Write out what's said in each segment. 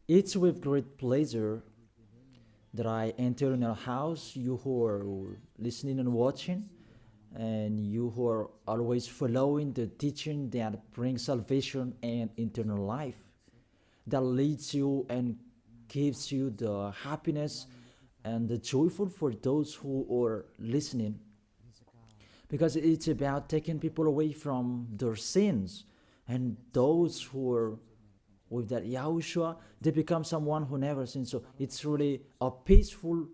It's with great pleasure that I enter in your house, you who are listening and watching, and you who are always following the teaching that brings salvation and eternal life, that leads you and gives you the happiness and the joyful for those who are listening, because it's about taking people away from their sins, and those who are with that Yahushua, they become someone who never sinned. So it's really a peaceful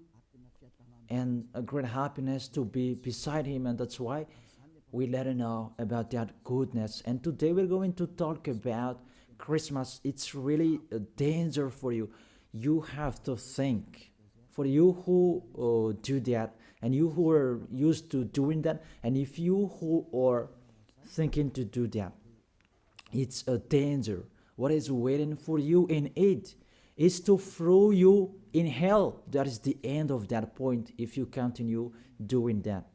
and a great happiness to be beside him, and that's why we let him know about that goodness. And today we're going to talk about Christmas. It's really a danger for you. You have to think. For you who do that, and you who are used to doing that, and if you who are thinking to do that, it's a danger. What is waiting for you in it is to throw you in hell. That is the end of that point if you continue doing that.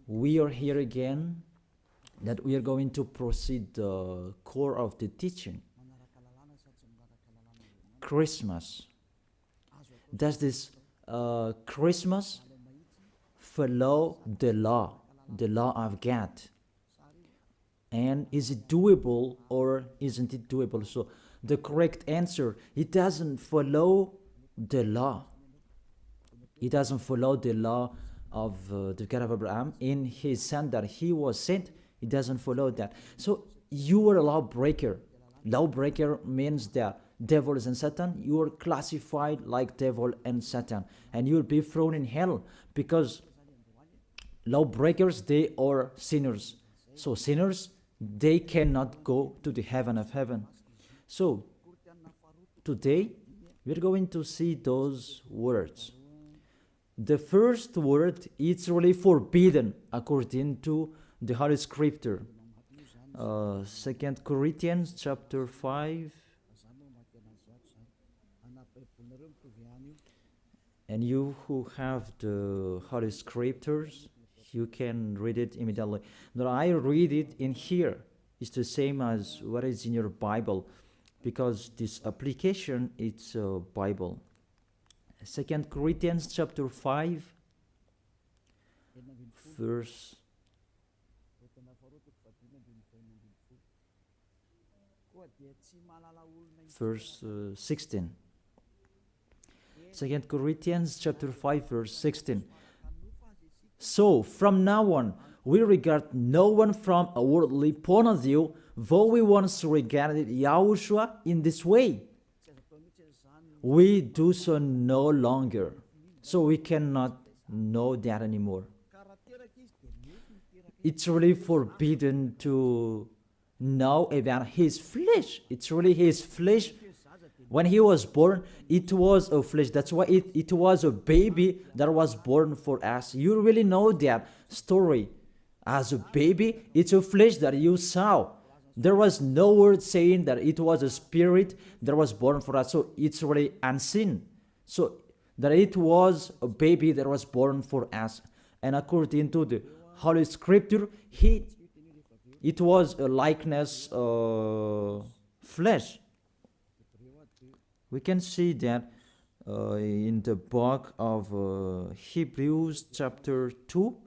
We are here again, that we are going to proceed the core of the teaching. Christmas. Does this Christmas follow the law of God? And is it doable or isn't it doable? So the correct answer, it doesn't follow the law. It doesn't follow the law of the God of Abraham in his son that he was sent. It doesn't follow that. So you are a lawbreaker. Lawbreaker means that devils and Satan, you are classified like devil and Satan, and you will be thrown in hell, because lawbreakers, they are sinners. So sinners, they cannot go to the heaven of heaven. So today we're going to see those words. The first word is really forbidden according to the Holy Scripture. 2 Corinthians chapter 5. And you who have the Holy Scriptures, you can read it immediately. Now I read it in here. It's the same as what is in your Bible, because this application, it's a Bible. 2 Corinthians chapter 5, verse 16. 2 Corinthians chapter 5, verse 16. So from now on, we regard no one from a worldly point of view, though we once regarded Yahushua in this way. We do so no longer. So we cannot know that anymore. It's really forbidden to know about his flesh. It's really his flesh. When he was born, it was a flesh. That's why it was a baby that was born for us. You really know that story. As a baby, it's a flesh that you saw. There was no word saying that it was a spirit that was born for us. So it's really unseen. So that it was a baby that was born for us. And according to the Holy Scripture, it was a likeness flesh. We can see that in the book of Hebrews chapter 2,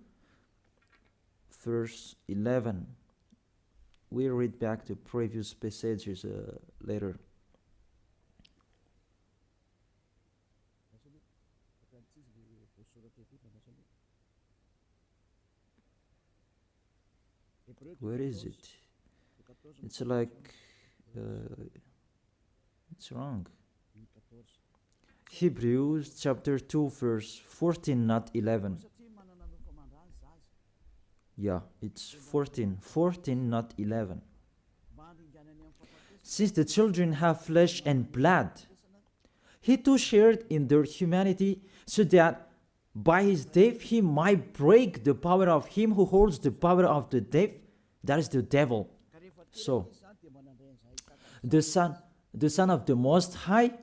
verse 11. We read back the previous passages later. Where is it? It's like it's wrong. Hebrews chapter 2, verse 14, not 11. Yeah, it's 14, not 11. Since the children have flesh and blood, he too shared in their humanity, so that by his death he might break the power of him who holds the power of the death, that is the devil. So, the Son of the Most High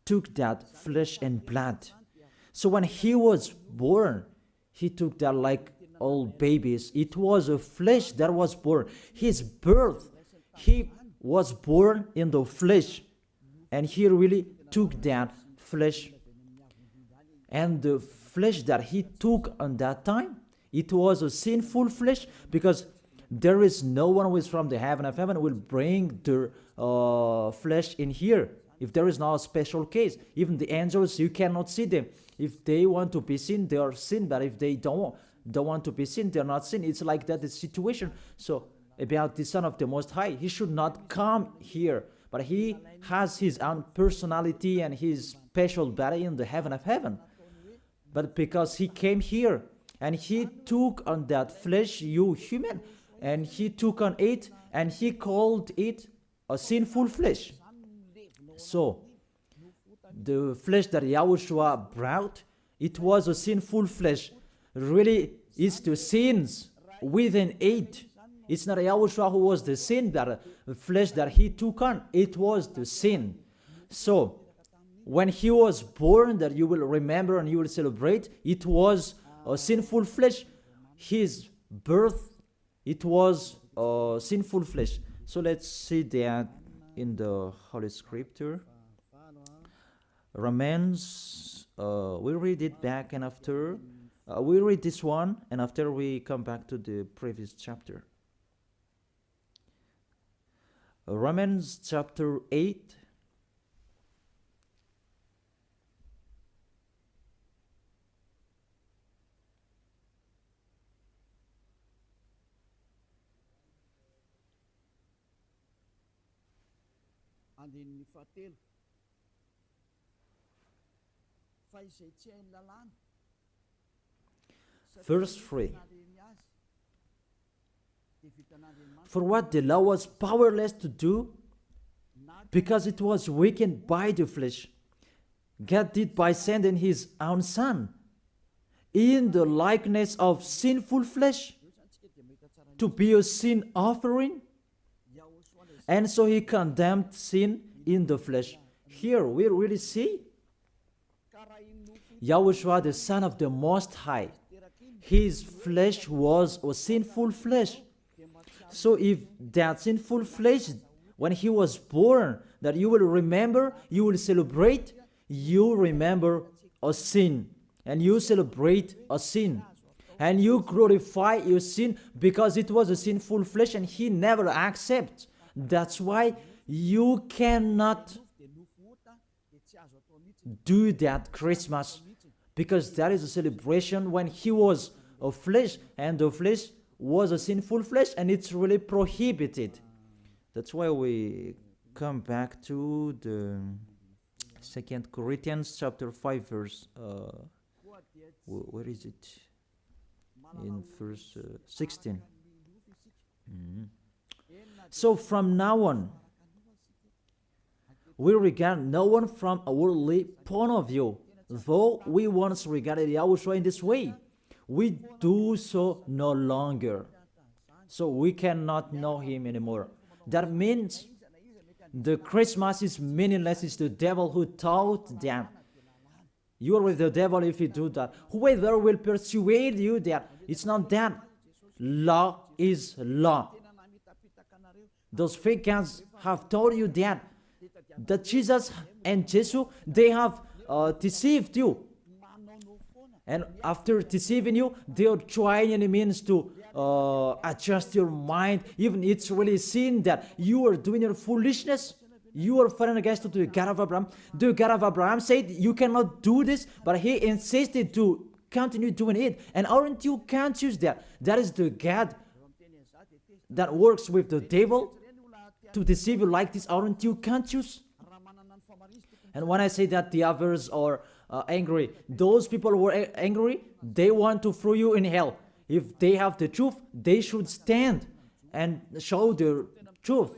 took that flesh and blood. So when he was born, he took that like all babies. It was a flesh that was born. His birth, he was born in the flesh. And he really took that flesh. And the flesh that he took on that time, it was a sinful flesh, because there is no one who is from the heaven of heaven will bring their flesh in here. If there is not a special case, even the angels, you cannot see them. If they want to be seen, they are seen. But if they don't want to be seen, they are not seen. It's like that, the situation. So about the Son of the Most High, he should not come here. But he has his own personality and his special body in the heaven of heaven. But because he came here and he took on that flesh, you human, and he took on it and he called it a sinful flesh. So the flesh that Yahushua brought, it was a sinful flesh. Really, it's the sins within it. It's not Yahushua who was the sin, that the flesh that he took on, it was the sin. So when he was born, that you will remember and you will celebrate, it was a sinful flesh. His birth, it was a sinful flesh. So let's see that in the Holy Scripture. Romans, we read it back, and after we read this one, and after we come back to the previous chapter. Romans chapter 8. Verse 3. For what the law was powerless to do, because it was weakened by the flesh, God did by sending his own Son in the likeness of sinful flesh to be a sin offering. And so he condemned sin in the flesh. Here we really see Yahushua, the Son of the Most High. His flesh was a sinful flesh. So if that sinful flesh, when he was born, that you will remember, you will celebrate, you remember a sin. And you celebrate a sin. And you glorify your sin because it was a sinful flesh and he never accepts. That's why you cannot do that Christmas, because that is a celebration when he was a flesh, and the flesh was a sinful flesh, and it's really prohibited. That's why we come back to the 2 Corinthians chapter 5 verse, where is it? In verse 16. So from now on, we regard no one from a worldly point of view. Though we once regarded Yahushua in this way, we do so no longer. So we cannot know him anymore. That means the Christmas is meaningless. It's the devil who taught them. You are with the devil if you do that. Whoever will persuade you that it's not that. Law is law. Those fake gods have told you that Jesus and Jesus, they have deceived you. And after deceiving you, they are trying any means to adjust your mind. Even it's really seen that you are doing your foolishness. You are fighting against the God of Abraham. The God of Abraham said you cannot do this, but he insisted to continue doing it. And aren't you conscious that that is the God that works with the devil to deceive you like this? Aren't you conscious? And when I say that the others are angry, those people who are angry, they want to throw you in hell. If they have the truth, they should stand and show the truth.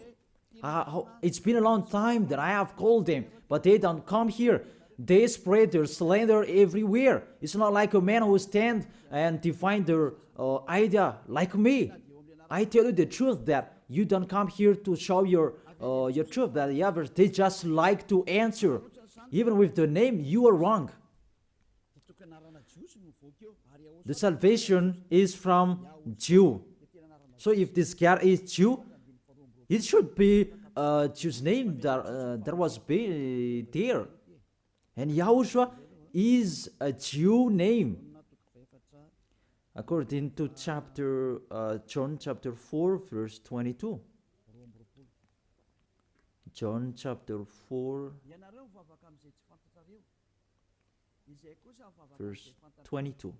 It's been a long time that I have called them, but they don't come here. They spread their slander everywhere. It's not like a man who stand and define their idea like me. I tell you the truth that you don't come here to show your truth. That the others, they just like to answer. Even with the name, you are wrong. The salvation is from Jew. So if this God is Jew, it should be Jew's name that was there. And Yahushua is a Jew name. According to John chapter 4, verse 22. John chapter 4, verse 22.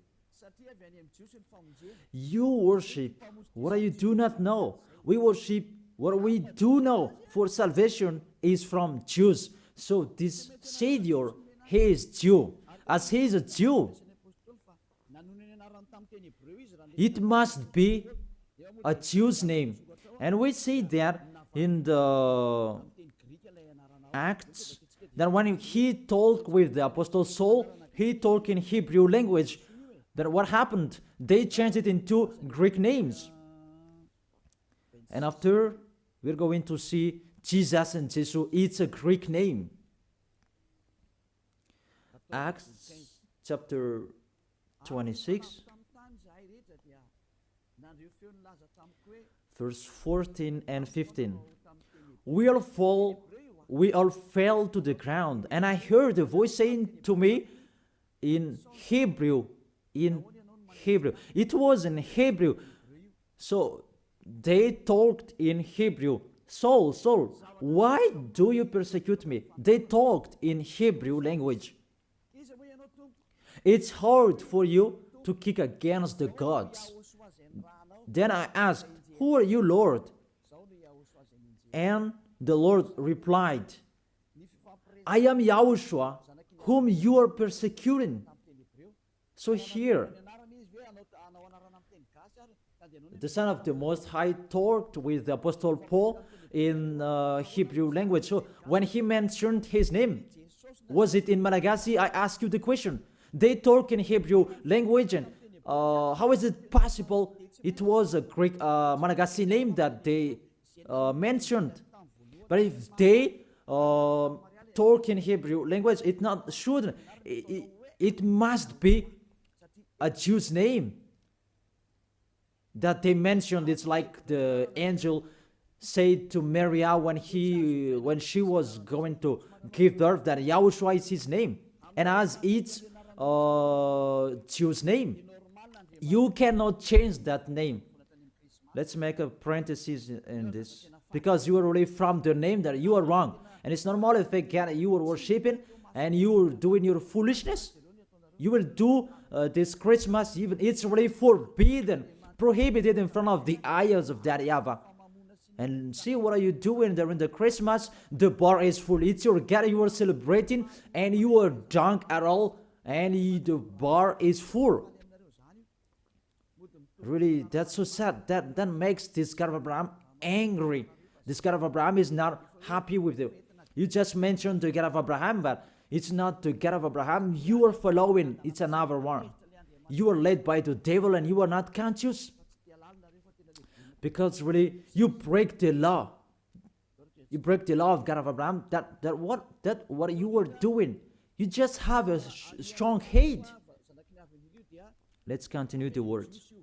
You worship what you do not know. We worship what we do know, for salvation is from Jews. So this Savior, he is Jew. As he is a Jew, it must be a Jew's name. And we see that in the Acts, that when he talked with the Apostle Saul, he talked in Hebrew language. That what happened? They changed it into Greek names. And after, we're going to see Jesus and Jesus, it's a Greek name. Acts chapter 26, verse 14 and 15. We all fell to the ground, and I heard a voice saying to me in Hebrew. It was in Hebrew. So they talked in Hebrew. Saul, Saul, why do you persecute me? They talked in Hebrew language. It's hard for you to kick against the gods. Then I asked, who are you, Lord? And the Lord replied, I am Yahushua, whom you are persecuting. So here, the Son of the Most High talked with the Apostle Paul in Hebrew language. So when he mentioned his name, was it in Malagasy? I ask you the question. They talk in Hebrew language, and how is it possible it was a Greek Malagasy name that they mentioned? But if they talk in Hebrew language, it not should. It must be a Jew's name that they mentioned. It's like the angel said to Maria when she was going to give birth, that Yahushua is his name, and as it's Jew's name, you cannot change that name. Let's make a parenthesis in this, because you are already from the name that you are wrong, and it's normal if you are worshiping and you are doing your foolishness. You will do this Christmas, even it's already forbidden, prohibited in front of the eyes of that YAHVAH. And see, what are you doing during the Christmas? The bar is full. It's your God you are celebrating, and you are drunk at all, and the bar is full. Really, that's so sad. That makes this God of Abraham angry. This God of Abraham is not happy with you. You just mentioned the God of Abraham, but it's not the God of Abraham you are following. It's another one. You are led by the devil, and you are not conscious. Because really, you break the law. You break the law of God of Abraham. What you are doing. You just have a strong hate. Let's continue the words.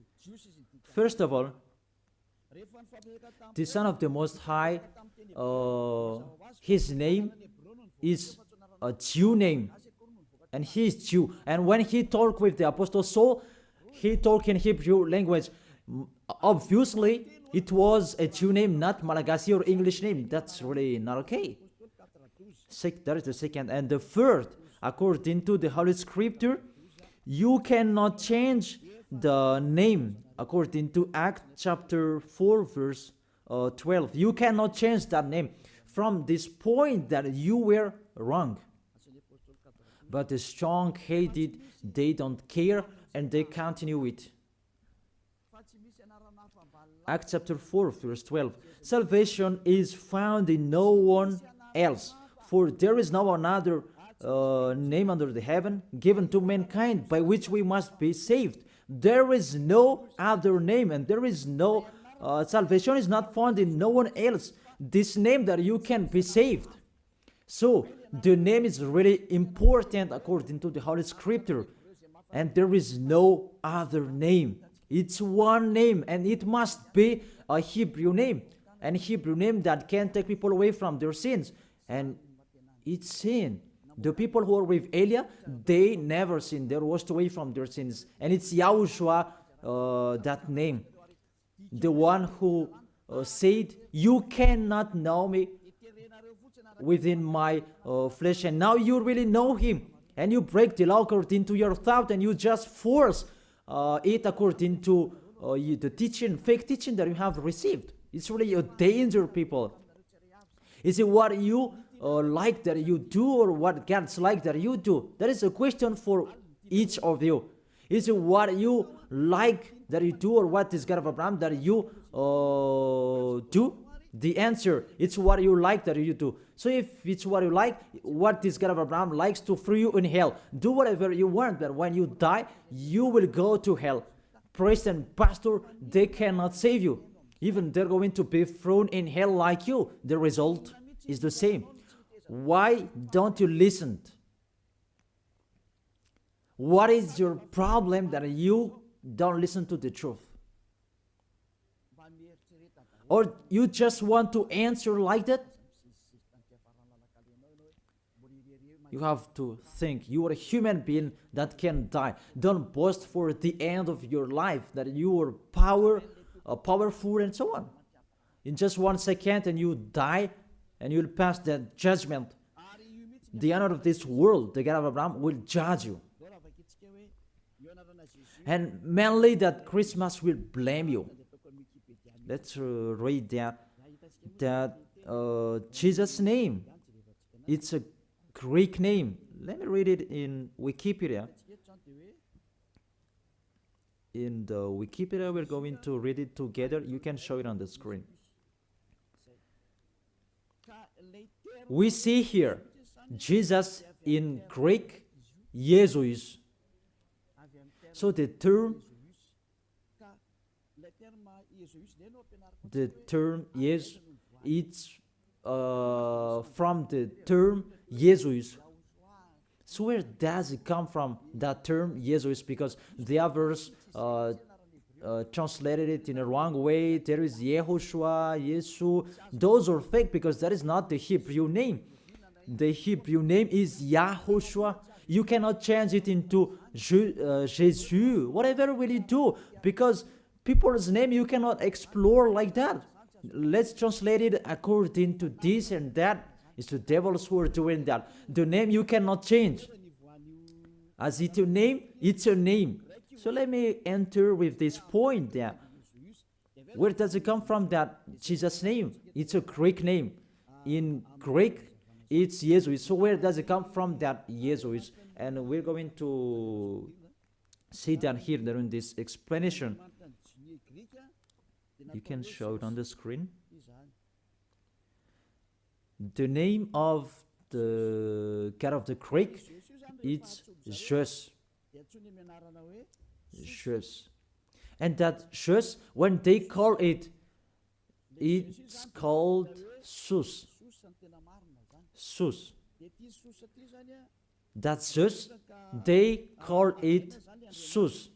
First of all, the Son of the Most High, his name is a Jew name, and he is Jew. And when he talked with the Apostle Saul, he talked in Hebrew language. Obviously, it was a Jew name, not Malagasy or English name. That's really not okay. That is the second. And the third, according to the Holy Scripture, you cannot change the name. According to Acts chapter 4, verse 12. You cannot change that name from this point that you were wrong. But the strong-headed, they don't care, and they continue it. Acts chapter 4, verse 12. Salvation is found in no one else, for there is no another name under the heaven given to mankind by which we must be saved. There is no other name, and there is no salvation is not found in no one else. This name that you can be saved. So the name is really important according to the Holy Scripture. and there is no other name. It's one name, and it must be a Hebrew name, and Hebrew name that can take people away from their sins. And it's sin. The people who were with Elia, they never sinned. They were washed away from their sins. And it's Yahushua, that name. The one who said, you cannot know me within my flesh. And now you really know him. And you break the law according to your thought, and you just force it according to the teaching, fake teaching that you have received. It's really a danger, people. Is it what you like that you do, or what God's like that you do? That is a question for each of you. Is it what you like that you do, or what is God of Abraham that you do? The answer, it's what you like that you do. So if it's what you like, what this God of Abraham likes to throw you in hell. Do whatever you want, but when you die, you will go to hell. Priest and pastor, they cannot save you. Even they're going to be thrown in hell like you. The result is the same. Why don't you listen? What is your problem that you don't listen to the truth? Or you just want to answer like that? You have to think. You are a human being that can die. Don't boast for the end of your life that you are powerful and so on. In just 1 second and you die, and you'll pass that judgment. The honor of this world, the God of Abraham, will judge you. And mainly that Christmas will blame you. Let's read that Jesus' name. It's a Greek name. Let me read it in Wikipedia. In the Wikipedia, we're going to read it together. You can show it on the screen. We see here Jesus in Greek, Jesus. So the term is, it's from the term Jesus. So where does it come from, that term Jesus? Because the others translated it in a wrong way. There is YAHOSHUA, Yesu. Those are fake because that is not the Hebrew name. The Hebrew name is YAHOSHUA. You cannot change it into Jesus. Whatever will you do? Because people's name you cannot explore like that. Let's translate it according to this and that. It's the devils who are doing that. The name you cannot change. As it's a name, it's a name. So let me enter with this point there. Where does it come from, that Jesus' name? It's a Greek name. In Greek, it's Jesus. So where does it come from, that Jesus? And we're going to see that here during this explanation. You can show it on the screen. The name of the God of the Greek, it's Jesus. Jesus. And that Jesus, when they call it, it's called Sus. Sus. That's just, they call it Sus.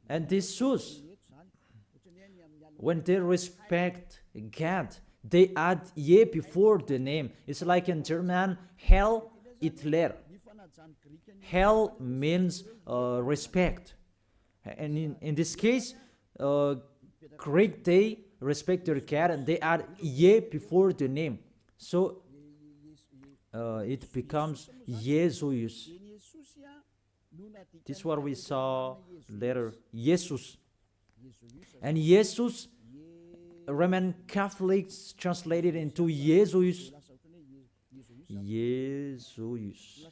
And this Sus, when they respect God, they add ye before the name. It's like in German, Heil Hitler. Heil means respect. And in this case, Greek, they respect their God and they add ye before the name. So it becomes Jesus. This is what we saw later, Jesus. And Jesus, Roman Catholics translated into Jesus. Jesus.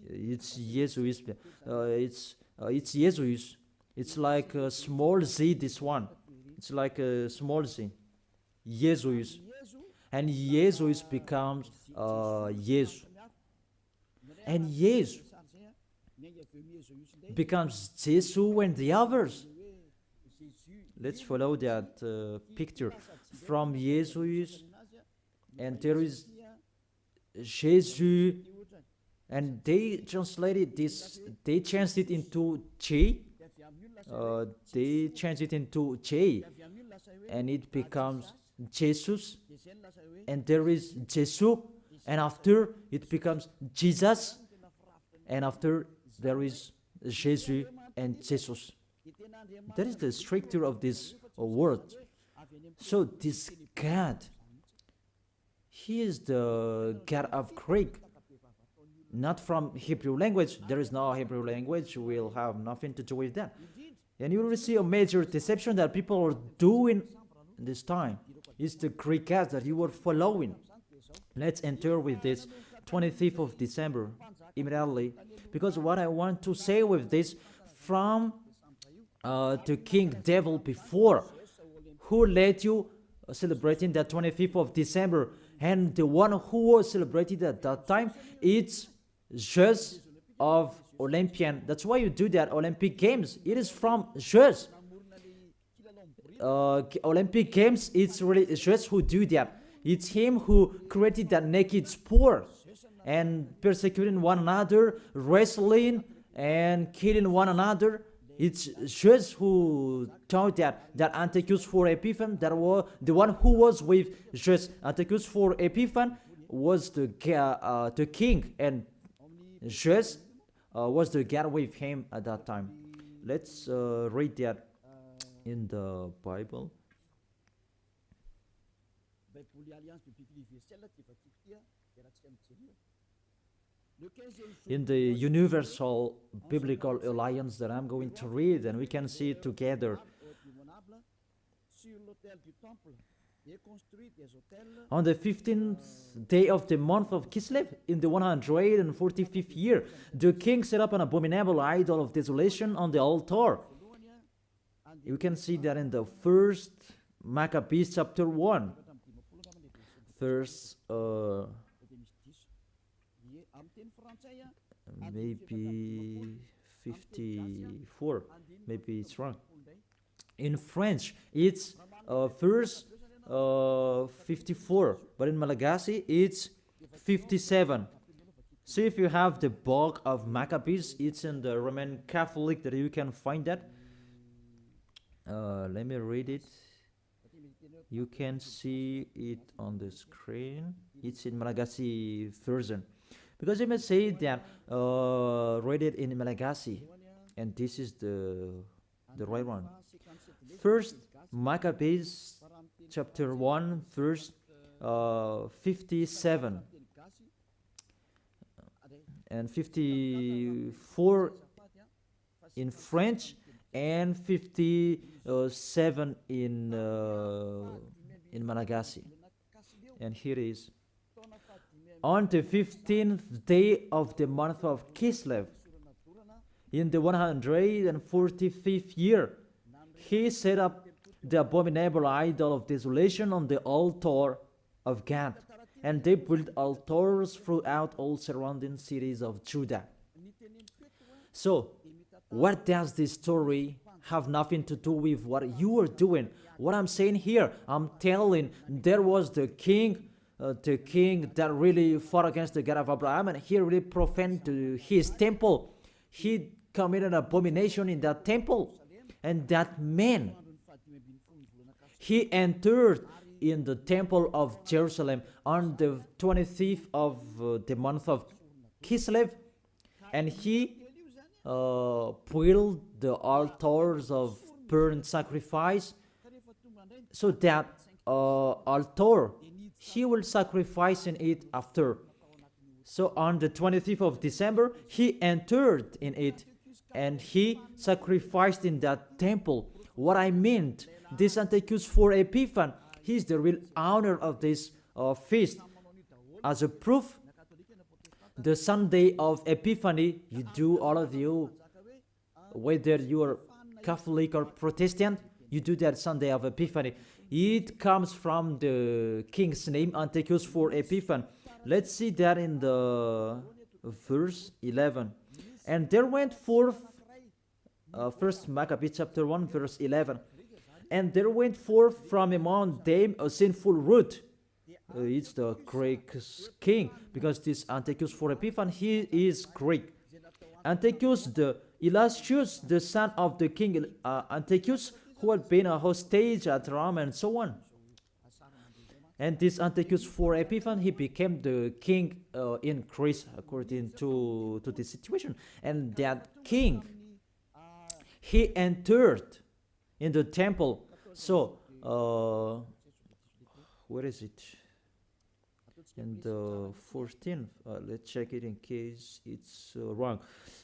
It's Jesus. It's Jesus. It's like a small z, this one. It's like a small z. Jesus. And Jesus becomes Jesus. And Jesus becomes Jesus and the others. Let's follow that picture. From Jesus, and there is Jesus, and they translated this, they changed it into J. They changed it into J, and it becomes Jesus, and there is Jesus, and after it becomes Jesus, and after there is Jesus and Jesus. That is the structure of this word. So this God, he is the God of Greek, not from Hebrew language. There is no Hebrew language. We'll have nothing to do with that. And you will see a major deception that people are doing this time. It's the Greek God that you are following. Let's enter with this 25th of December immediately, because what I want to say with this, from the king devil before, who led you celebrating the 25th of December, and the one who was celebrated at that time, it's Zeus of Olympian. That's why you do that Olympic Games. It is from Zeus. Olympic Games, it's really Zeus who do that. It's him who created that naked sport and persecuting one another, wrestling and killing one another. It's Zeus who taught that Antiochus for Epiphan, that was the one who was with Zeus. Antiochus for Epiphan was the king, and Zeus was the god with him at that time. Let's read that in the Bible. In the Universal Biblical Alliance that I'm going to read, and we can see it together. On the 15th day of the month of Kislev, in the 145th year, the king set up an abominable idol of desolation on the altar. You can see that in the first Maccabees chapter 1, verse maybe 54, maybe it's wrong. In French, it's verse 54, but in Malagasy, it's 57. See if you have the book of Maccabees, it's in the Roman Catholic that you can find that. Let me read it. You can see it on the screen. It's in Malagasy version. Because you may say that read it in Malagasy, and this is the right one. First Maccabees chapter 1 verse 57 and 54 in French, and 57 in Malagasy. And here it is. On the 15th day of the month of Kislev, in the 145th year, he set up the abominable idol of desolation on the altar of God, and they built altars throughout all surrounding cities of Judah. So, what does this story have nothing to do with what you are doing? What I'm saying here, I'm telling there was the king that really fought against the God of Abraham, and he really profaned his temple. He committed abomination in that temple, and that man, he entered in the temple of Jerusalem on the 25th of the month of Kislev, and he built the altars of burnt sacrifice, so that altar, he will sacrifice in it after. So on the 25th of December, he entered in it, and he sacrificed in that temple. What I meant, this Antiochus for Epiphan, he is the real owner of this feast. As a proof, the Sunday of Epiphany, you do, all of you, whether you are Catholic or Protestant, you do that Sunday of Epiphany. It comes from the king's name, Antiochus for Epiphan. Let's see that in the verse 11. And there went forth, first Maccabees chapter 1, verse 11. And there went forth from among them a sinful root, it's the Greek king, because this Antiochus for Epiphan, he is Greek. Antiochus the illustrious, the son of the king Antiochus, who had been a hostage at Rome and so on. And this Antiochus for Epiphan, he became the king in Greece according to this situation. And that king, he entered in the temple. So, where is it? In the 14th, let's check it in case it's wrong.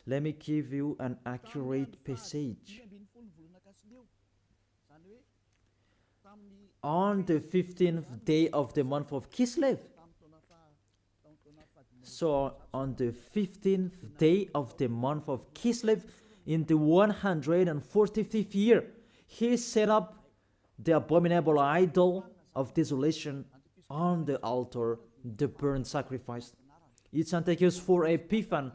Let me give you an accurate passage. On the 15th day of the month of Kislev. So on the 15th day of the month of Kislev, in the 145th year, he set up the abominable idol of desolation on the altar, the burnt sacrifice. It's Antiochus for Epiphan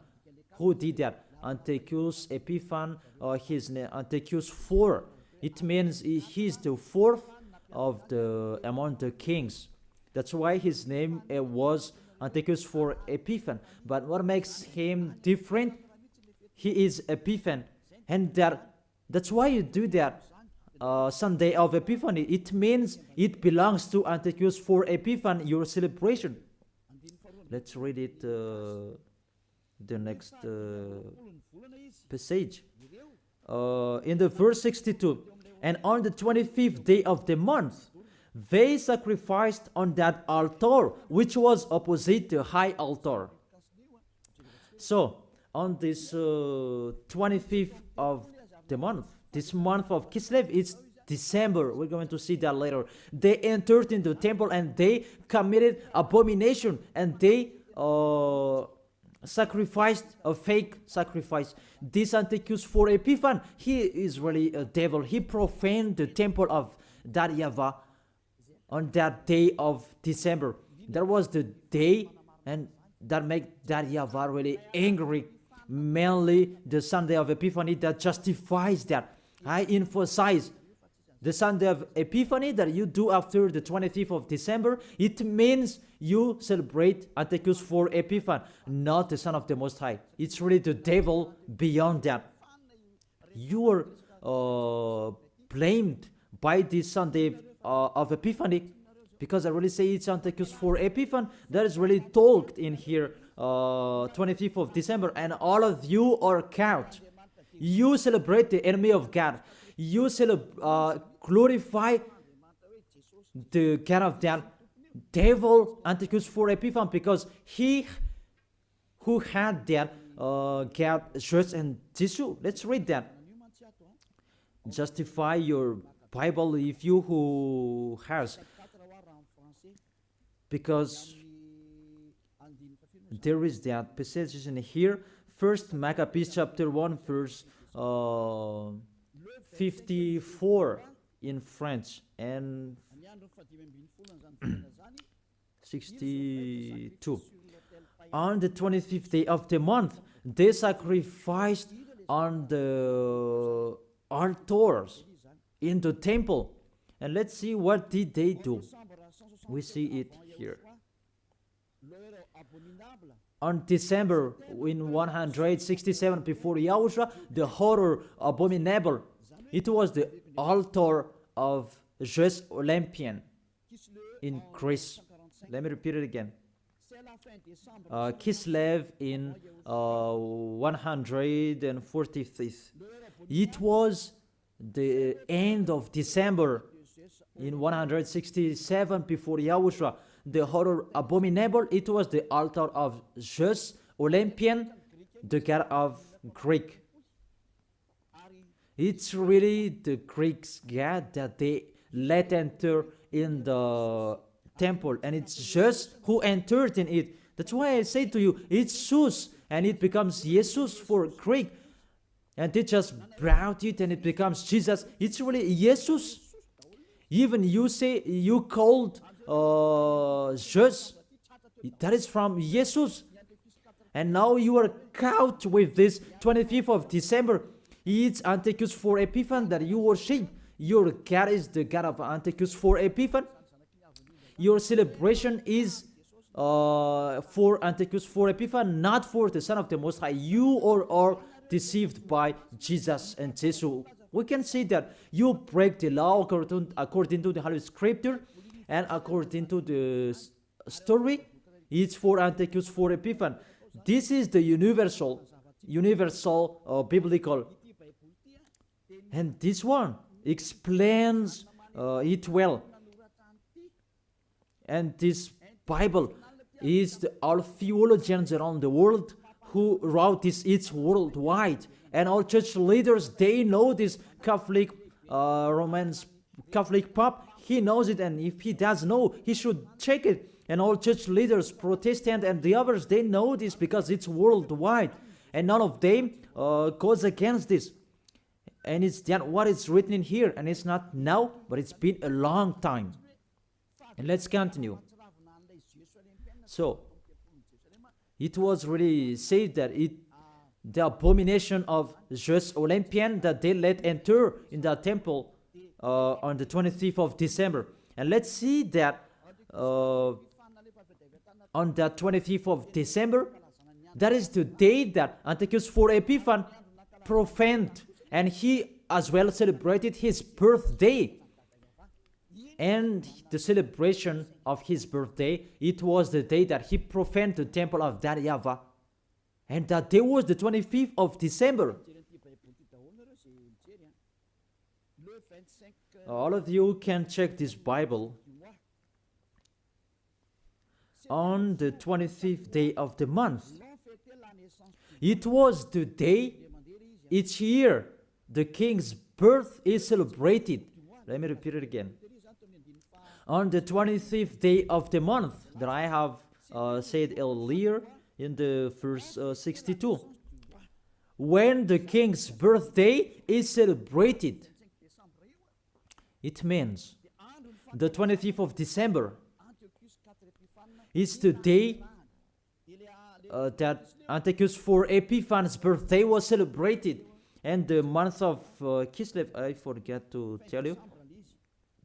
who did that. Antiochus Epiphan, his name Antiochus 4. It means he's the fourth of the among the kings. That's why his name was Antiochus for Epiphan. But what makes him different? He is Epiphan, and that's why you do that. Sunday of Epiphany, it means it belongs to Antiochus for Epiphan, your celebration. Let's read it, the next passage. In the verse 62, and on the 25th day of the month, they sacrificed on that altar, which was opposite the high altar. So, on this 25th of the month, this month of Kislev, it's December. We're going to see that later. They entered into the temple and they committed abomination, and they sacrificed a fake sacrifice. This Antiochus for Epiphan, he is really a devil. He profaned the temple of that YAHVAH on that day of December. That was the day, and that made that YAHVAH really angry. Mainly the Sunday of Epiphany that justifies that. I emphasize the Sunday of Epiphany that you do after the 25th of December. It means you celebrate Antiochus for Epiphan, not the Son of the Most High. It's really the devil beyond that. You are blamed by this Sunday of Epiphany, because I really say it's Antiochus for Epiphan. That is really told in here, 25th of December, and all of you are caught. You celebrate the enemy of God. You glorify the God of that devil, Antiochus for Epiphan, because he who had that God just and tissue. Let's read that. Justify your Bible if you who has, because there is that passage in here. First Maccabees chapter 1 verse 54 in French and 62. On the 25th day of the month, they sacrificed on the altars in the temple. And let's see, what did they do? We see it here. On December in 167 before YAHOSHUA, the horror abominable, it was the altar of Zeus Olympian in Greece. Let me repeat it again. Kislev in 145th. It was the end of December in 167 before YAHOSHUA. The horror abominable, it was the altar of Zeus Olympian, the god of Greek. It's really the Greeks' god that they let enter in the temple, and it's Zeus who entered in it. That's why I say to you, it's Zeus, and it becomes Jesus for Greek, and they just brought it and it becomes Jesus. It's really Jesus. Even you say you called Zeus, that is from Jesus. And now you are caught with this 25th of December. It's Antiochus for Epiphan that you worship. Your God is the God of Antiochus for Epiphan. your celebration is for Antiochus, for Epiphanes, not for the Son of the Most High. You are deceived by Jesus and Jesus. We can see that you break the law according to the Holy Scripture, and according to the story, it's for Antiochus, for Epiphanes. This is the universal biblical, and this one explains it well. And this Bible is all theologians around the world who wrote this. It's worldwide, and all church leaders, they know this. Catholic, Romans Catholic Pope, he knows it, and if he does know, he should check it. And all church leaders, Protestant and the others, they know this because it's worldwide, and none of them goes against this. And it's that what is written in here, and it's not now, but it's been a long time. And let's continue. So it was really said that the abomination of Zeus Olympian, that they let enter in the temple on the 25th of December. And let's see that on the 25th of December, that is the day that Antiochus for Epiphanes profaned, and he as well celebrated his birthday. And the celebration of his birthday, it was the day that he profaned the temple of that YAHVAH. And that day was the 25th of December. All of you can check this Bible. On the 25th day of the month, it was the day each year the king's birth is celebrated. Let me repeat it again. On the 25th day of the month that I have said earlier in the verse 62, when the king's birthday is celebrated, it means the 25th of December is the day that Antiochus for Epiphanes' birthday was celebrated. And the month of Kislev, I forget to tell you,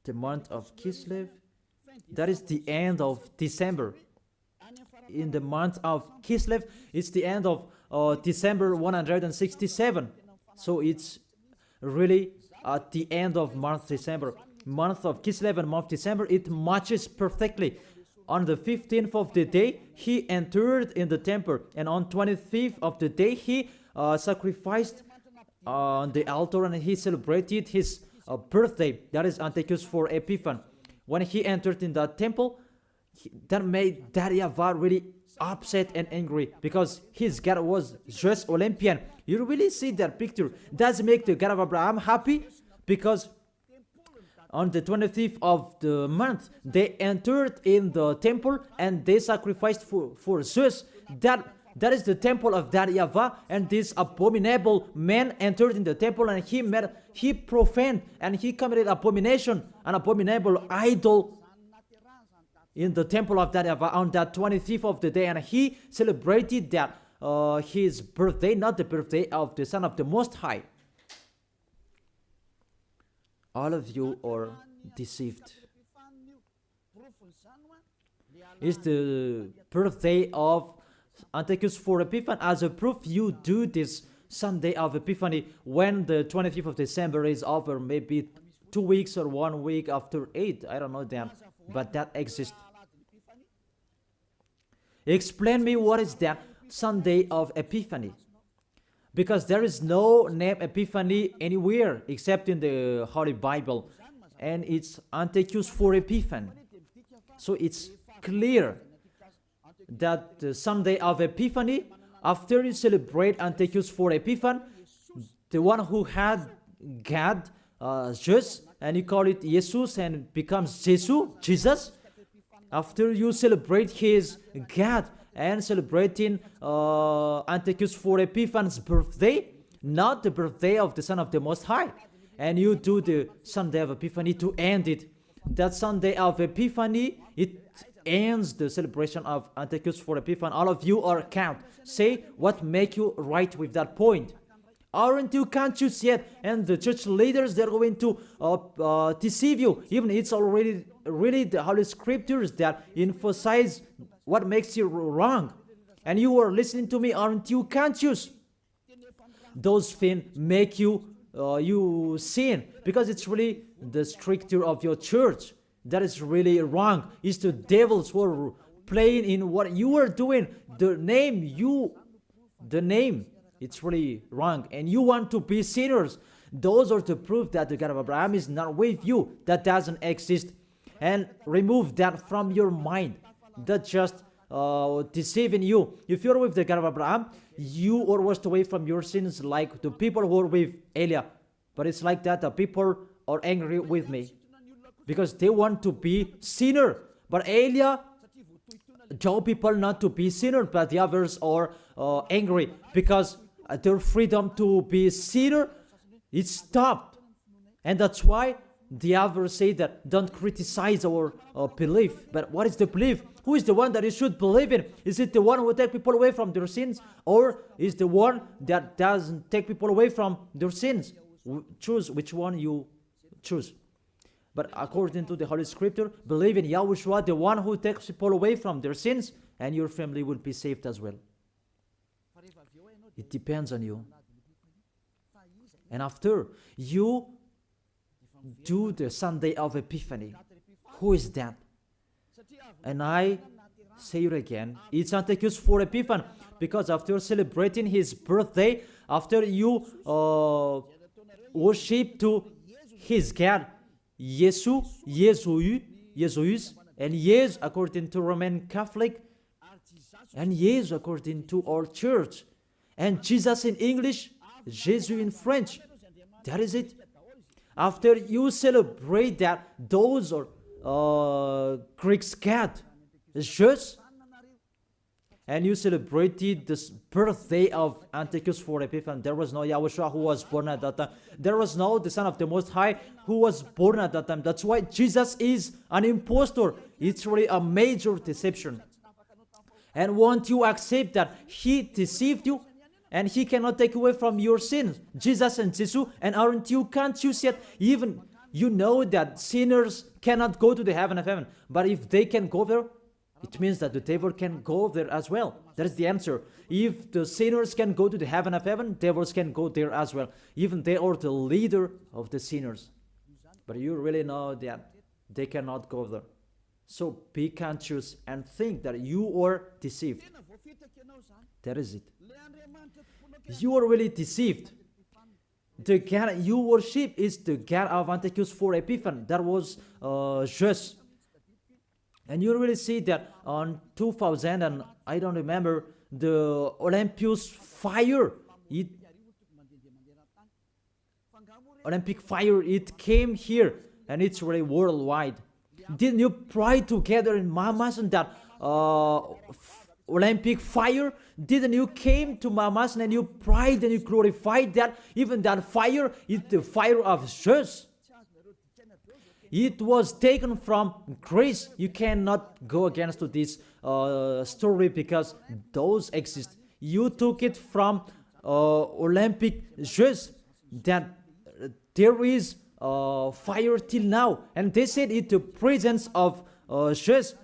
the month of Kislev, that is the end of December. In the month of Kislev, it's the end of December 167. So it's really at the end of month December. Month of Kislev and month December, it matches perfectly. On the 15th of the day, he entered in the temple, and on 25th of the day, he sacrificed on the altar, and he celebrated his birthday. That is Antiochus for Epiphanes. When he entered in the temple, that made that YAHVAH really upset and angry, because his God was Zeus Olympian. You really see that picture. Does make the God of Abraham happy? Because on the 25th of the month, they entered in the temple and they sacrificed for Zeus. That is the temple of that YAHVAH, and this abominable man entered in the temple, and he profaned and he committed abomination, an abominable idol in the temple of that YAHVAH on that 25th of the day, and he celebrated that his birthday, not the birthday of the Son of the Most High. All of you are deceived. It's the birthday of Antiochus for Epiphanes. As a proof, you do this Sunday of Epiphany when the 25th of December is over, maybe 2 weeks or 1 week after 8. I don't know that, but that exists. Explain me what is that Sunday of Epiphany. Because there is no name Epiphany anywhere except in the Holy Bible. And it's Antiochus for Epiphanes. So it's clear that the Sunday of Epiphany, after you celebrate Antiochus for Epiphanes, the one who had God, Zeus, and you call it Jesus and becomes Jesus, after you celebrate his God and celebrating Antiochus for Epiphanes' birthday, not the birthday of the Son of the Most High, and you do the Sunday of Epiphany to end it. That Sunday of Epiphany, it ends the celebration of Antiochus for Epiphanes. All of you are count. Say what make you right with that point. Aren't you conscious yet? And the church leaders, they're going to deceive you. Even it's already really the Holy Scriptures that emphasize what makes you wrong. And you are listening to me, aren't you conscious? Those things make you you sin, because it's really the stricture of your church that is really wrong. It's the devils who are playing in what you are doing. The name, it's really wrong, and you want to be sinners. Those are the proof that the God of Abraham is not with you. That doesn't exist. And remove that from your mind. That just deceiving you. If you're with the God of Abraham, you are washed away from your sins like the people who are with Eliah. But it's like that, the people are angry with me because they want to be sinner. But Eliah told people not to be sinner, but the others are angry because their freedom to be sinner, it stopped. And that's why the others say that don't criticize our belief. But what is the belief? Who is the one that you should believe in? Is it the one who takes people away from their sins, or is the one that doesn't take people away from their sins? Choose which one you choose. But according to the Holy Scripture, believe in Yahushua, the one who takes people away from their sins, and your family will be saved as well. It depends on you. And after you do the Sunday of Epiphany, who is that? And I say it again, it's Antiochus for Epiphany, because after celebrating his birthday, after you worship to his God, Jesus, and yes, according to Roman Catholic, and yes, according to our church, and Jesus in English, Jesus in French. That is it. After you celebrate that, those are Greek's God, Jesus, and you celebrated this birthday of Antiochus for Epiphany. There was no Yahushua who was born at that time. There was no the Son of the Most High who was born at that time. That's why Jesus is an impostor. It's really a major deception. And won't you accept that he deceived you? And he cannot take away from your sins. Jesus and Jesus, and aren't you conscious yet? Even you know that sinners cannot go to the heaven of heaven. But if they can go there, it means that the devil can go there as well. That is the answer. If the sinners can go to the heaven of heaven, devils can go there as well. Even they are the leader of the sinners. But you really know that they cannot go there. So be conscious and think that you are deceived. That is it. You are really deceived. The God you worship is the God of Antiochus for Epiphany. That was Jesus. And you really see that on 2000, and I don't remember, the Olympus fire, Olympic fire, it came here, and it's really worldwide. Didn't you pray together in Mamas and that Olympic fire? Didn't you came to Mamas and you prayed and you glorified that? Even that fire is the fire of Jesus. It was taken from Greece. You cannot go against to this story because those exist. You took it from Olympic Jesus, that there is fire till now. And they said it the presence of Jesus.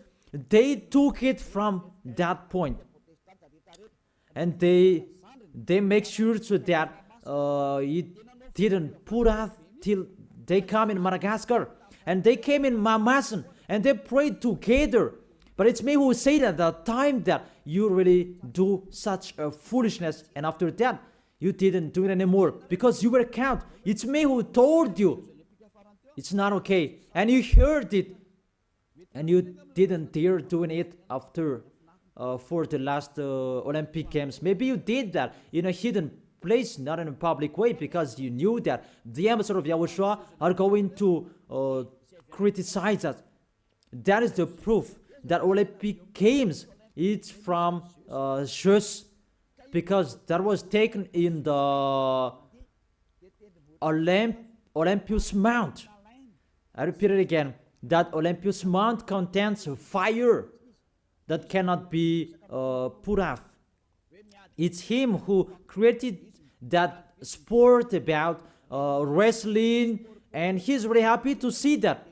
They took it from that point. And they make sure so that it didn't put out till they come in Madagascar. And they came in Mamasan and they prayed together. But it's me who said at the time that you really do such a foolishness. And after that, you didn't do it anymore because you were caught. It's me who told you. It's not okay. And you heard it. And you didn't dare doing it after for the last Olympic Games. Maybe you did that in a hidden place, not in a public way, because you knew that the ambassador of Yahushua are going to criticize us. That is the proof that Olympic Games is from Jesus, because that was taken in the Olympus Mount. I repeat it again, that Olympus Mount contains fire that cannot be put off. It's him who created that sport, about wrestling, and he's really happy to see that.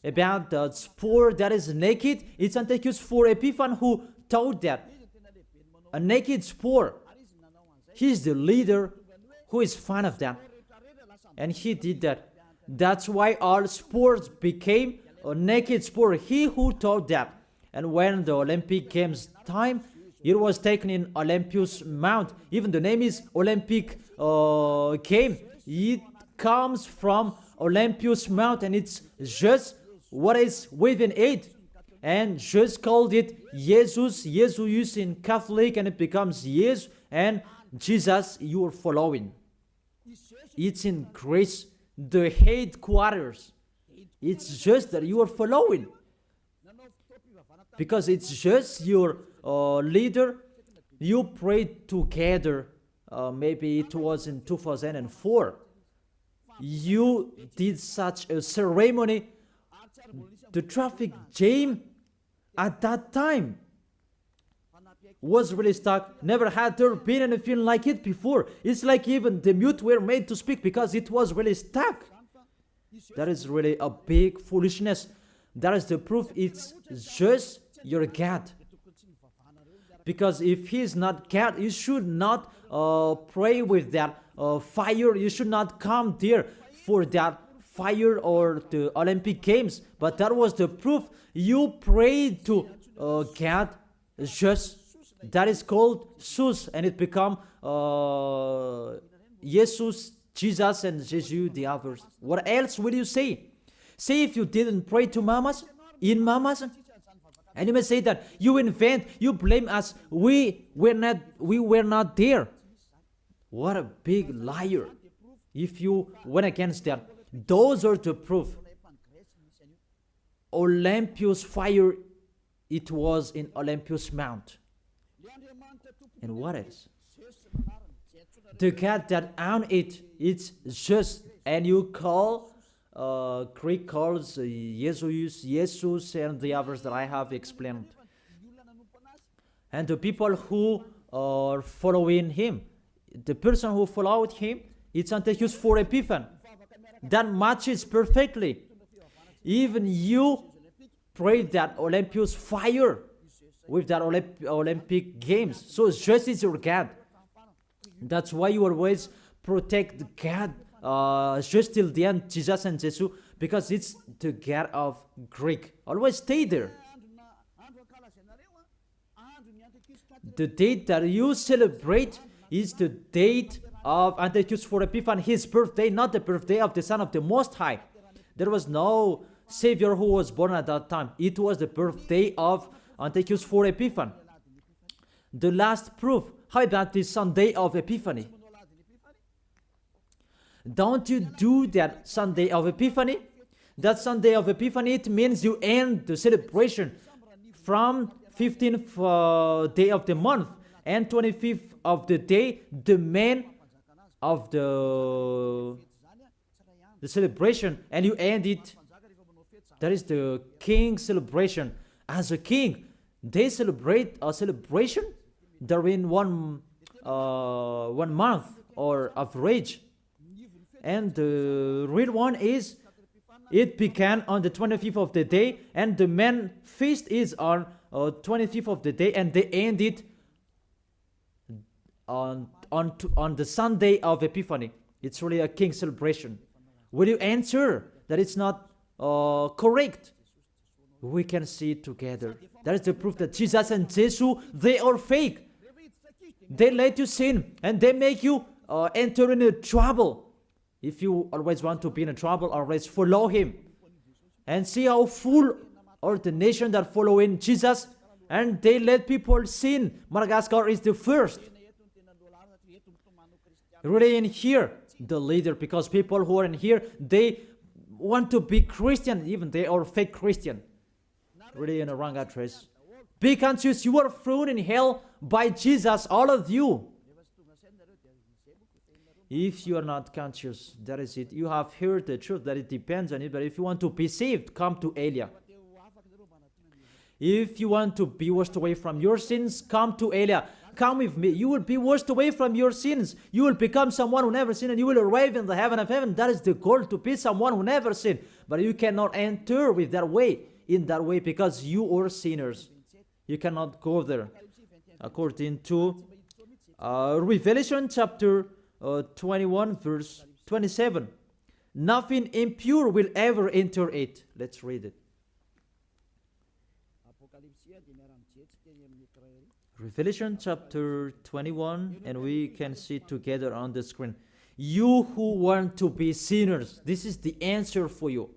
About the sport that is naked, it's Antiochus for Epiphan who taught that. A naked sport. He's the leader who is fan of that. And he did that. That's why all sports became a naked sport. He who taught that. And when the Olympic Games time, it was taken in Olympus Mount. Even the name is Olympic game. It comes from Olympus Mount, and it's just what is within it. And just called it Jesus, Jesus in Catholic, and it becomes Jesus, and Jesus you are following. It's in Greece, the headquarters. It's just that you are following. Because it's just your leader. You prayed together. Maybe it was in 2004. You did such a ceremony. The traffic jam at that time was really stuck. Never had there been anything like it before. It's like even the mute were made to speak because it was really stuck. That is really a big foolishness. That is the proof. It's just your God. Because if he is not God, you should not pray with that fire. You should not come there for that fire or the Olympic Games. But that was the proof. You prayed to God just. That is called Sus, and it become Jesus, Jesus, and Jesus the others. What else will you say? Say if you didn't pray to mamas, in mamas, and you may say that you invent, you blame us. We were not there. What a big liar! If you went against that, those are the proof. Olympus fire, it was in Olympus Mount. And what else? The God that owned it, it's just, and you call, Greek calls Jesus, and the others that I have explained. And the people who are following him, the person who followed him, it's Antiochus for Epiphan. That matches perfectly. Even you prayed that Olympus fire with that Olympic Games. So just is your God. That's why you always protect God just till the end, Jesus and Jesus, because it's the God of Greek. Always stay there. The date that you celebrate is the date of Antiochus for Epiphan, his birthday, not the birthday of the Son of the Most High. There was no Savior who was born at that time. It was the birthday of Antiochus for Epiphan. The last proof. How about the Sunday of Epiphany? Don't you do that Sunday of Epiphany? That Sunday of Epiphany, it means you end the celebration from 15th day of the month and 25th of the day, the man of the celebration, and you end it. That is the king celebration. As a king, they celebrate a celebration during one month or average. And the real one is, it began on the 25th of the day, and the main feast is on 25th of the day, and they end it on the Sunday of Epiphany. It's really a king celebration. Will you answer that it's not correct? We can see it together. That is the proof that Jesus and Jesus, they are fake. They let you sin, and they make you enter into trouble. If you always want to be in trouble, always follow him. And see how full are the nation that follow in Jesus, and they let people sin. Madagascar is the first. Really in here, the leader, because people who are in here, they want to be Christian, even they are fake Christian. Really in a wrong address. Be conscious, you are thrown in hell by Jesus, all of you. If you are not conscious, that is it. You have heard the truth, that it depends on it. But if you want to be saved, come to Elia. If you want to be washed away from your sins, come to Elia. Come with me. You will be washed away from your sins. You will become someone who never sinned, and you will arrive in the heaven of heaven. That is the goal, to be someone who never sinned. But you cannot enter with that way, in that way, because you are sinners. You cannot go there. According to Revelation chapter 21, verse 27. Nothing impure will ever enter it. Let's read it. Revelation chapter 21, and we can see it together on the screen. You who want to be sinners, this is the answer for you.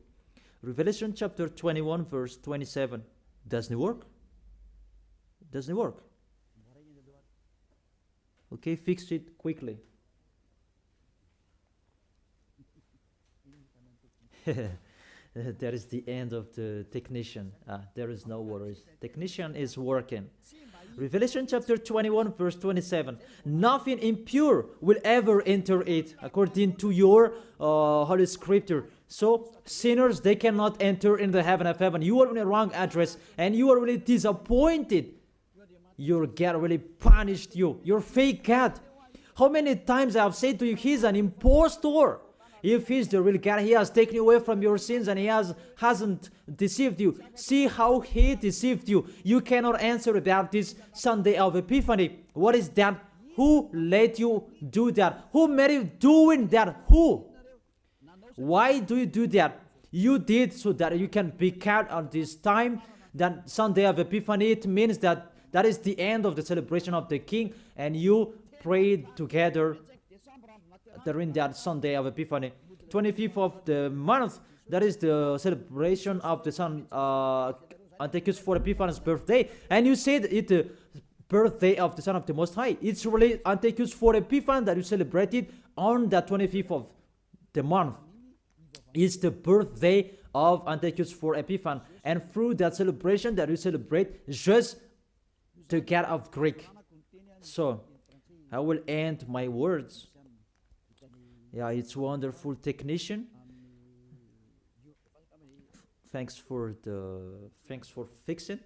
Revelation chapter 21, verse 27. Doesn't it work? Doesn't it work? Okay, fix it quickly. That is the end of the technician. There is no worries. Technician is working. Revelation chapter 21, verse 27. Nothing impure will ever enter it, according to your Holy Scripture. So, sinners, they cannot enter in the heaven of heaven. You are in the wrong address, and you are really disappointed. Your God really punished you. Your fake God. How many times I have said to you, he's an impostor. If he's the real God, he has taken you away from your sins, and he hasn't deceived you. See how he deceived you. You cannot answer about this Sunday of Epiphany. What is that? Who let you do that? Who made you doing that? Who? Why do you do that? You did so that you can be kept on this time. That Sunday of Epiphany, it means that that is the end of the celebration of the King, and you prayed together during that Sunday of Epiphany. 25th of the month, that is the celebration of the Son Antiochus for Epiphanes' birthday. And you said it's the birthday of the Son of the Most High. It's really Antiochus for Epiphanes that you celebrated on the 25th of the month. It's the birthday of Antiochus for Epiphanes. And through that celebration that you celebrate, just the God of Greek. So, I will end my words. Yeah, it's wonderful technician. Thanks for fixing.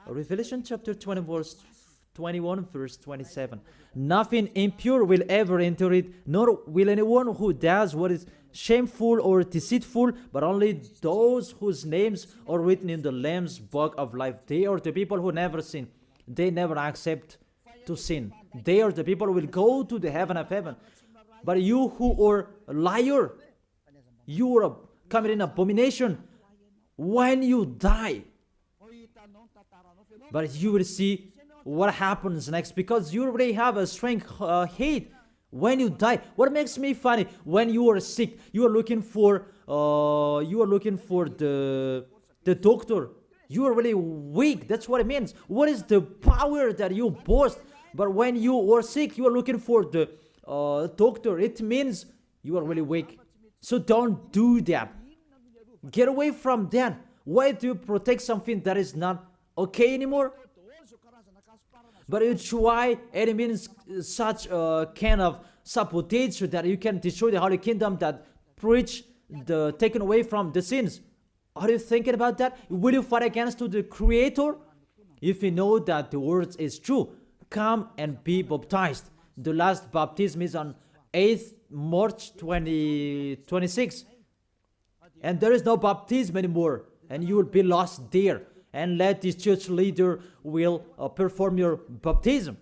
Revelation chapter 21, verse 27. Nothing impure will ever enter it, nor will anyone who does what is shameful or deceitful, but only those whose names are written in the Lamb's book of life. They are the people who never sin. They never accept to sin. They are the people who will go to the heaven of heaven. But you who are a liar, you are committing abomination when you die. But you will see what happens next, because you already have a strength hate when you die. What makes me funny, when you are sick, you are looking for the doctor. You are really weak. That's what it means. What is the power that you boast? But when you are sick, you are looking for the doctor. It means you are really weak. So don't do that. Get away from that. Why do you protect something that is not okay anymore? But you try, and it means such a kind of sabotage that you can destroy the Holy Kingdom, that preach the taken away from the sins. Are you thinking about that? Will you fight against the Creator? If you know that the word is true, come and be baptized. The last baptism is on 8th March 2026. And there is no baptism anymore. And you will be lost there. And let this church leader will perform your baptism.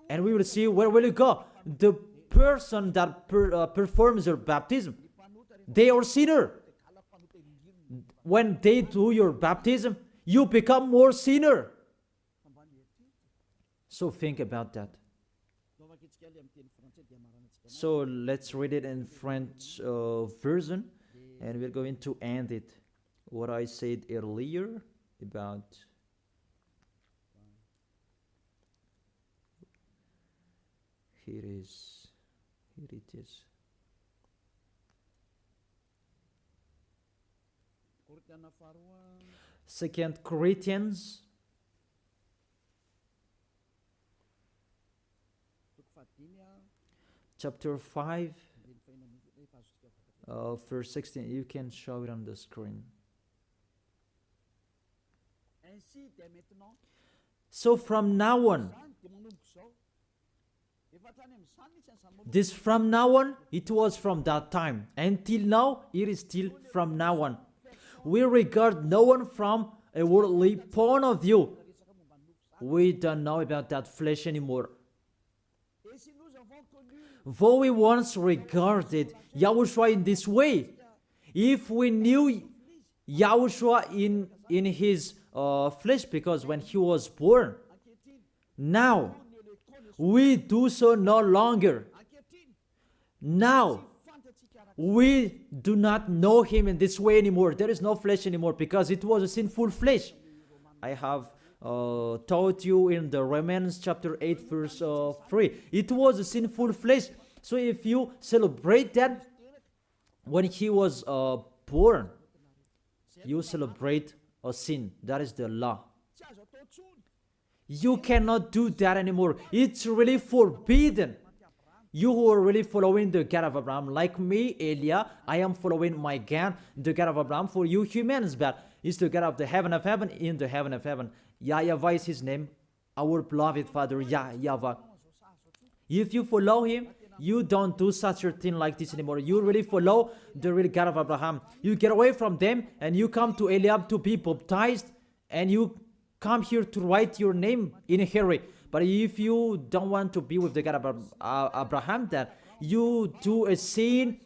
And we will see where will you go. The person that performs your baptism, they are sinner. When they do your baptism, you become more sinner. So think about that. So let's read it in French version, and we're going to end it. What I said earlier about here it is. 2 Corinthians chapter 5 verse 16. You can show it on the screen. So from now on, this from now on, it was from that time. Until now, it is still from now on. We regard no one from a worldly point of view. We don't know about that flesh anymore. Though we once regarded Yahushua in this way, if we knew Yahushua in his flesh, because when he was born, now we do so no longer. Now we do not know him in this way anymore. There is no flesh anymore because it was a sinful flesh. I have taught you in the Romans chapter 8 verse 3. It was a sinful flesh. So if you celebrate that when he was born, you celebrate a sin. That is the law. You cannot do that anymore. It's really forbidden. You who are really following the God of Abraham, like me, Elia, I am following my God, the God of Abraham. For you humans, but it's the God of the heaven of heaven, in the heaven of heaven. YAHVAH is his name, our beloved Father, YAHVAH. If you follow him, you don't do such a thing like this anymore. You really follow the real God of Abraham. You get away from them and you come to Eliab to be baptized, and you come here to write your name in a hurry. But if you don't want to be with the God of Abraham, that you do a sin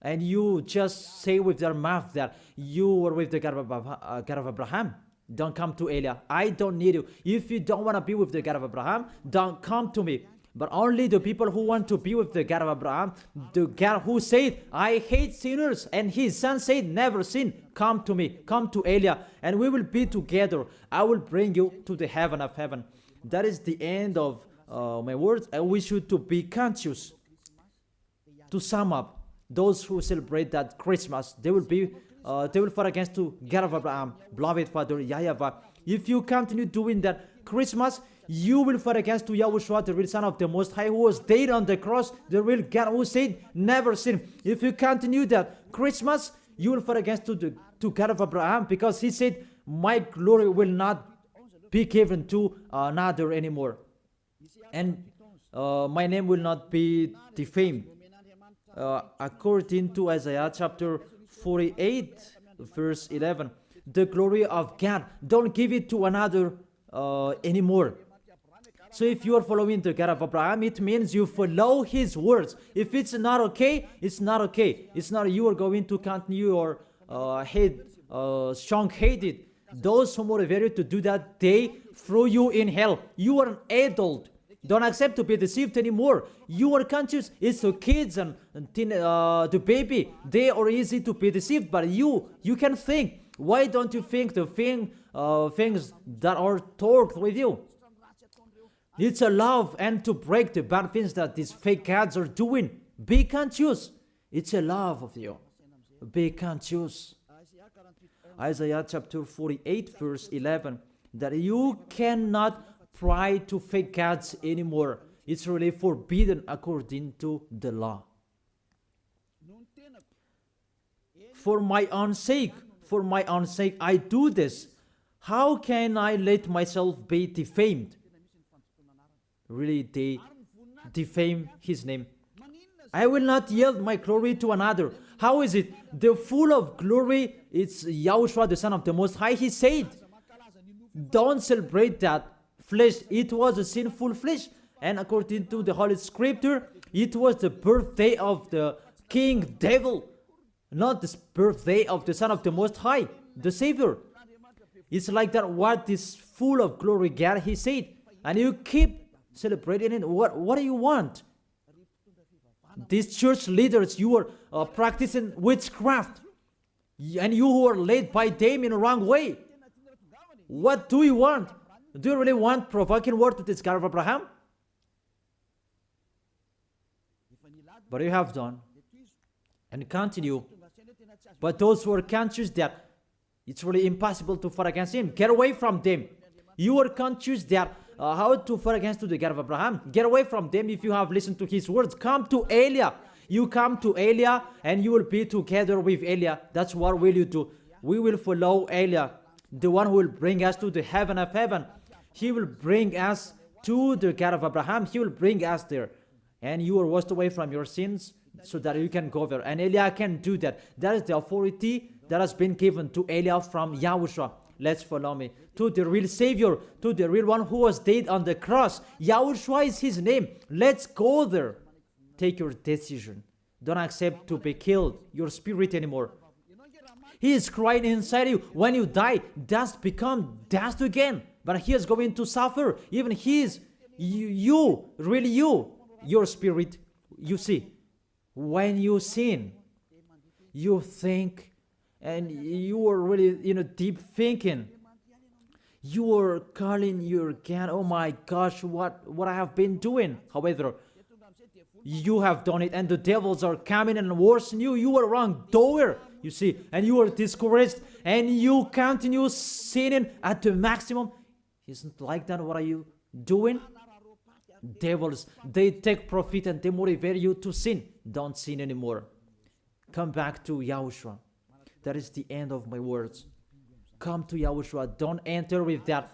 and you just say with your mouth that you were with the God of Abraham, don't come to Elia. I don't need you. If you don't want to be with the God of Abraham, don't come to me. But only the people who want to be with the God of Abraham, the God who said, I hate sinners, and his son said, never sin, come to me, come to Elia, and we will be together. I will bring you to the heaven of heaven. That is the end of my words, and we should to be conscious. To sum up, those who celebrate that Christmas, they will fight against to God of Abraham, beloved Father YAHVAH. If you continue doing that Christmas, you will fight against to Yahushua, the real Son of the Most High, who was dead on the cross, the real God who said, never sin. If you continue that Christmas, you will fight against to God of Abraham, because he said, my glory will not be given to another anymore, and my name will not be defamed. According to Isaiah chapter 48 verse 11, the glory of God, don't give it to another anymore. So if you are following the God of Abraham, it means you follow his words. If it's not okay, it's not okay. It's not you are going to continue your strong-headed. Those who motivate you to do that, they throw you in hell. You are an adult. Don't accept to be deceived anymore. You are conscious. It's the kids and the baby. They are easy to be deceived, but you can think. Why don't you think the things that are taught with you? It's a love and to break the bad things that these fake gods are doing. Be conscious. It's a love of you. Be conscious. Isaiah chapter 48 verse 11, that you cannot pray to fake gods anymore. It's really forbidden according to the law. For my own sake, I do this. How can I let myself be defamed? Really, they defame his name. I will not yield my glory to another. How is it? The full of glory, it's Yahushua, the Son of the Most High. He said, don't celebrate that flesh. It was a sinful flesh. And according to the Holy Scripture, it was the birthday of the King Devil, not the birthday of the Son of the Most High, the Savior. It's like that, what is full of glory, God, he said. And you keep celebrating it. What do you want? These church leaders, you are practicing witchcraft, and you who are led by them in a wrong way. What do you want? Do you really want provoking word to this God of Abraham? But you have done and continue. But those who are conscious that it's really impossible to fight against him, get away from them. You are conscious that how to fight against the God of Abraham. Get away from them if you have listened to his words. Come to Elia. You come to Elia and you will be together with Elia. That's what will you do. We will follow Elia. the one who will bring us to the heaven of heaven. He will bring us to the God of Abraham. He will bring us there. And you are washed away from your sins so that you can go there. And Eliah can do that. That is the authority that has been given to Eliah from Yahushua. Let's follow me. To the real Savior, to the real one who was dead on the cross. Yahushua is his name. Let's go there. Take your decision. Don't accept to be killed, your spirit anymore. He is crying inside you. When you die, dust become dust again. But he is going to suffer. Even he is, really you, your spirit. You see, when you sin, you think, and you are really, deep thinking. You are calling your God, oh my gosh, what I have been doing. However, you have done it, and the devils are coming and worse than you. You are wrong doer, you see, and you are discouraged, and you continue sinning at the maximum. Isn't like that? What are you doing? Devils, they take profit and they motivate you to sin. Don't sin anymore. Come back to Yahushua. That is the end of my words. Come to Yahushua. Don't enter with that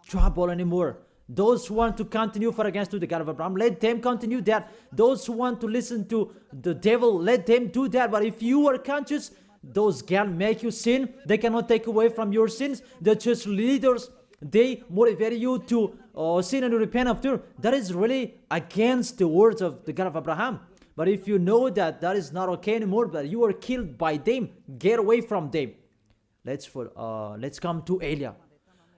trouble anymore. Those who want to continue for against to the God of Abraham, let them continue that. Those who want to listen to the devil, let them do that. But if you are conscious, those can make you sin. They cannot take away from your sins. The church leaders, they motivate you to sin and repent after. That is really against the words of the God of Abraham. But if you know that that is not okay anymore, but you are killed by them, get away from them. Let's come to Eliah.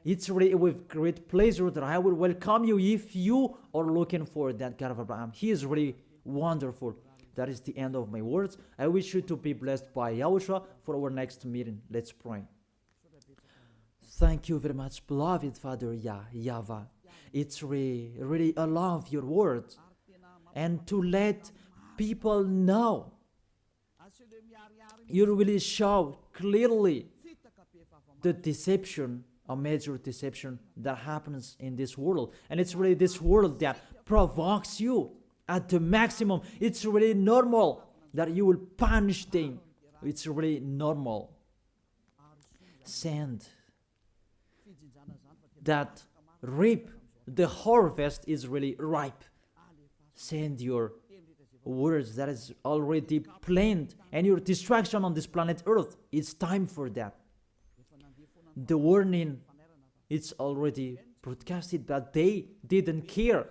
It's really with great pleasure that I will welcome you if you are looking for that God of Abraham. He is really wonderful. That is the end of my words. I wish you to be blessed by Yahushua for our next meeting. Let's pray. Thank you very much, beloved Father YAHVAH. It's really I love your words. And to let people know, you really show clearly the deception, a major deception that happens in this world. And it's really this world that provokes you at the maximum. It's really normal that you will punish them. It's really normal. Send that reap. The harvest is really ripe. Send your words that is already planned, and your distraction on this planet Earth. It's time for that. The warning, it's already broadcasted, but they didn't care.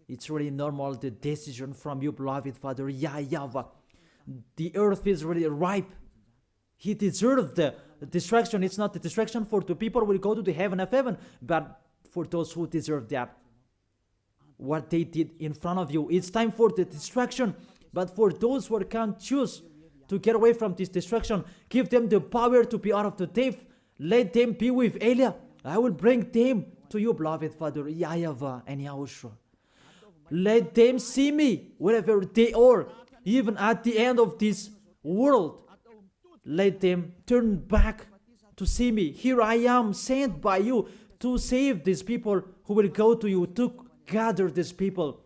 It's really normal, the decision from you, beloved Father YAHVAH. The earth is really ripe. He deserved the distraction. It's not the distraction for the people who will go to the heaven of heaven, but for those who deserve that. What they did in front of you. It's time for the distraction. But for those who can't choose to get away from this distraction, give them the power to be out of the death. Let them be with Eliah. I will bring them to you, beloved Father YAHVAH and Yahushua. Let them see me wherever they are, even at the end of this world. Let them turn back to see me. Here I am, sent by you to save these people who will go to you, to gather these people.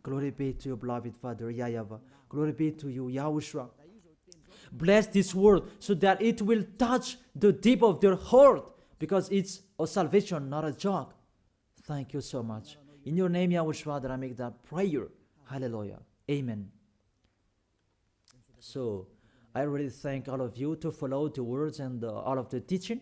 Glory be to you, beloved Father YAHVAH. Glory be to you, Yahushua. Bless this word so that it will touch the deep of their heart, because it's a salvation, not a joke. Thank you so much. In your name, Yahushua, that I make that prayer. Hallelujah. Amen. So, I really thank all of you to follow the words and all of the teaching.